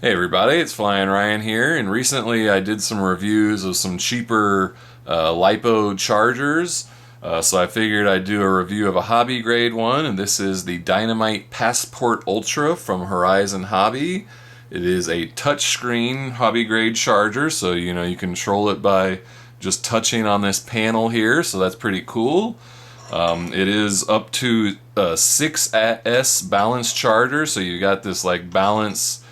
Hey everybody, it's Flyin Ryan here, and recently I did some reviews of some cheaper LiPo chargers. So I figured I'd do a review of a hobby grade one, and this is the Dynamite Passport Ultra from Horizon Hobby. It is a touchscreen hobby grade charger, so you control it by just touching on this panel here, so that's pretty cool. It is up to 6S balance charger, so you got this like balance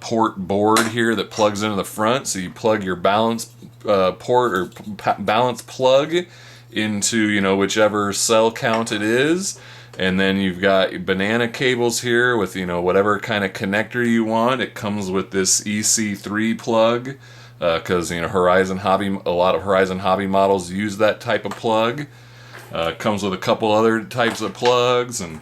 port board here that plugs into the front. So you plug your balance port or balance plug into whichever cell count it is, and then you've got banana cables here with whatever kind of connector you want. It comes with this EC3 plug because Horizon Hobby, a lot of Horizon Hobby models use that type of plug. Comes with a couple other types of plugs, and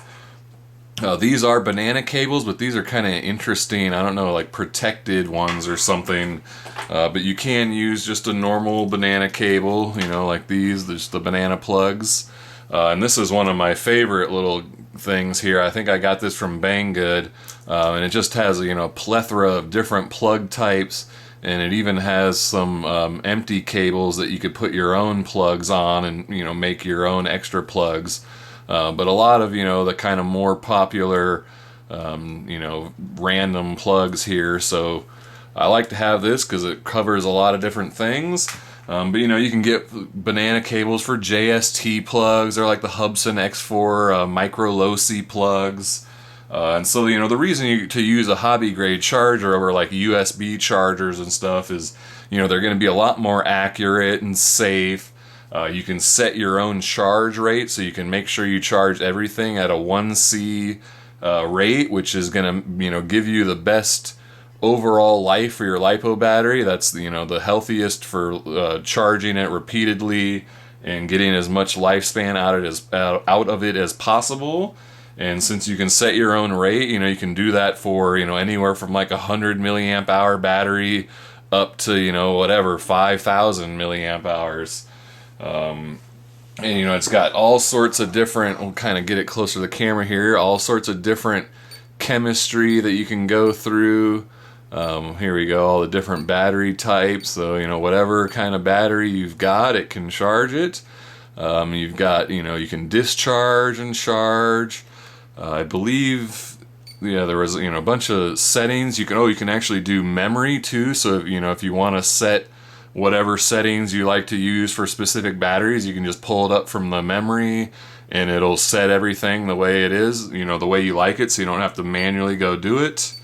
these are banana cables, but these are kind of interesting. I don't know, like protected ones or something. But you can use just a normal banana cable, like these, just the banana plugs. And this is one of my favorite little things here. I think I got this from Banggood, and it just has a plethora of different plug types. And it even has some empty cables that you could put your own plugs on and make your own extra plugs. But a lot of the kind of more popular random plugs here. So I like to have this because it covers a lot of different things. But you can get banana cables for JST plugs. They're like the Hubsan X4 micro low-C plugs. And so, the reason to use a hobby grade charger over like USB chargers and stuff is, they're going to be a lot more accurate and safe. You can set your own charge rate, so you can make sure you charge everything at a 1C rate, which is going to, give you the best overall life for your LiPo battery. That's the healthiest for charging it repeatedly and getting as much lifespan out of it as possible. And since you can set your own rate, you can do that for anywhere from like 100 milliamp hour battery up to whatever 5,000 milliamp hours. And it's got all sorts of different, we'll kind of get it closer to the camera here, all sorts of different chemistry that you can go through. Here we go, all the different battery types. So whatever kind of battery you've got, it can charge it. You've got you can discharge and charge. I believe, there was a bunch of settings. You can actually do memory too. So if you want to set whatever settings you like to use for specific batteries, you can just pull it up from the memory and it'll set everything the way it is, the way you like it, so you don't have to manually go do it.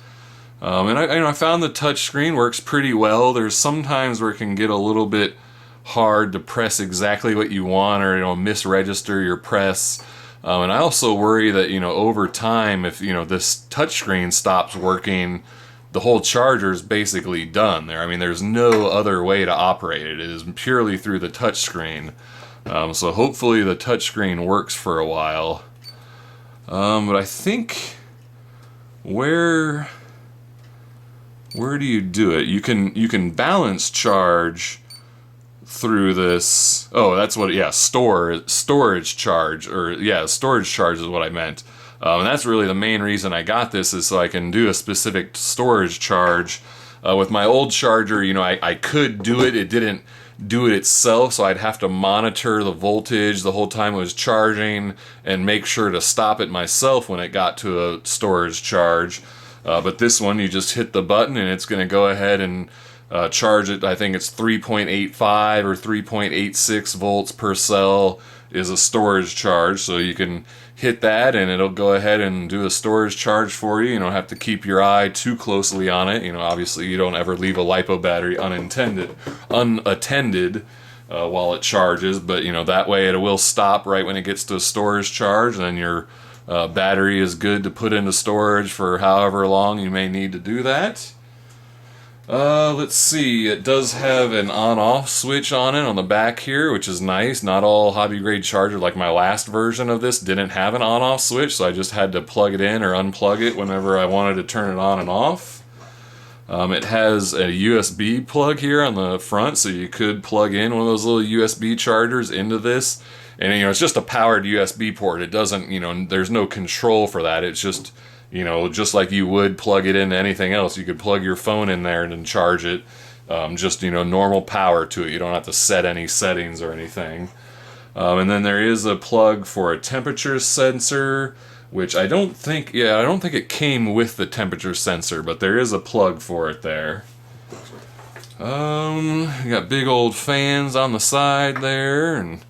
And I found the touch screen works pretty well. There's some times where it can get a little bit hard to press exactly what you want, or misregister your press. And I also worry that over time, if this touchscreen stops working, the whole charger is basically done there. I mean, there's no other way to operate it. It is purely through the touchscreen. So hopefully the touchscreen works for a while. But I think where do you do it? You can balance charge through this. Oh, that's what. Yeah, storage charge, or yeah, storage charge is what I meant. And that's really the main reason I got this, is so I can do a specific storage charge. With my old charger, I could do it. It didn't do it itself, so I'd have to monitor the voltage the whole time it was charging and make sure to stop it myself when it got to a storage charge. But this one, you just hit the button and it's going to go ahead and charge it. I think it's 3.85 or 3.86 volts per cell is a storage charge, so you can hit that and it'll go ahead and do a storage charge for you. You don't have to keep your eye too closely on it. Obviously you don't ever leave a LiPo battery unattended while it charges, but that way it will stop right when it gets to a storage charge, and then your battery is good to put into storage for however long you may need to do that. Let's see, it does have an on-off switch on it on the back here, which is nice. Not all hobby grade charger, like my last version of this, didn't have an on-off switch, so I just had to plug it in or unplug it whenever I wanted to turn it on and off. It has a USB plug here on the front, so you could plug in one of those little USB chargers into this. And it's just a powered USB port. It doesn't, there's no control for that. It's just you know, just like you would plug it into anything else. You could plug your phone in there and then charge it. Just, you know, normal power to it. You don't have to set any settings or anything. And then there is a plug for a temperature sensor, which I don't think it came with the temperature sensor, but there is a plug for it there. You got big old fans on the side there, and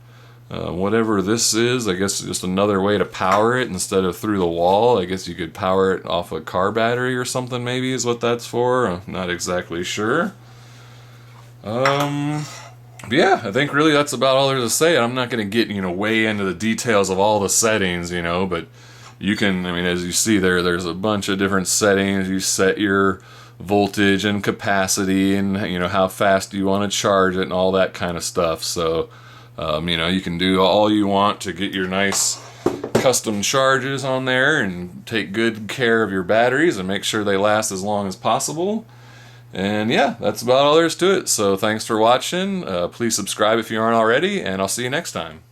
whatever this is, I guess just another way to power it instead of through the wall. I guess you could power it off a car battery or something, maybe is what that's for. I'm not exactly sure. But yeah, I think really that's about all there is to say. I'm not going to get, you know, way into the details of all the settings, you know, but you can, I mean, as you see there's a bunch of different settings. You set your voltage and capacity and, you know, how fast you want to charge it and all that kind of stuff. So, you know, you can do all you want to get your nice custom charges on there and take good care of your batteries and make sure they last as long as possible. And yeah, that's about all there is to it. So thanks for watching. Please subscribe if you aren't already, and I'll see you next time.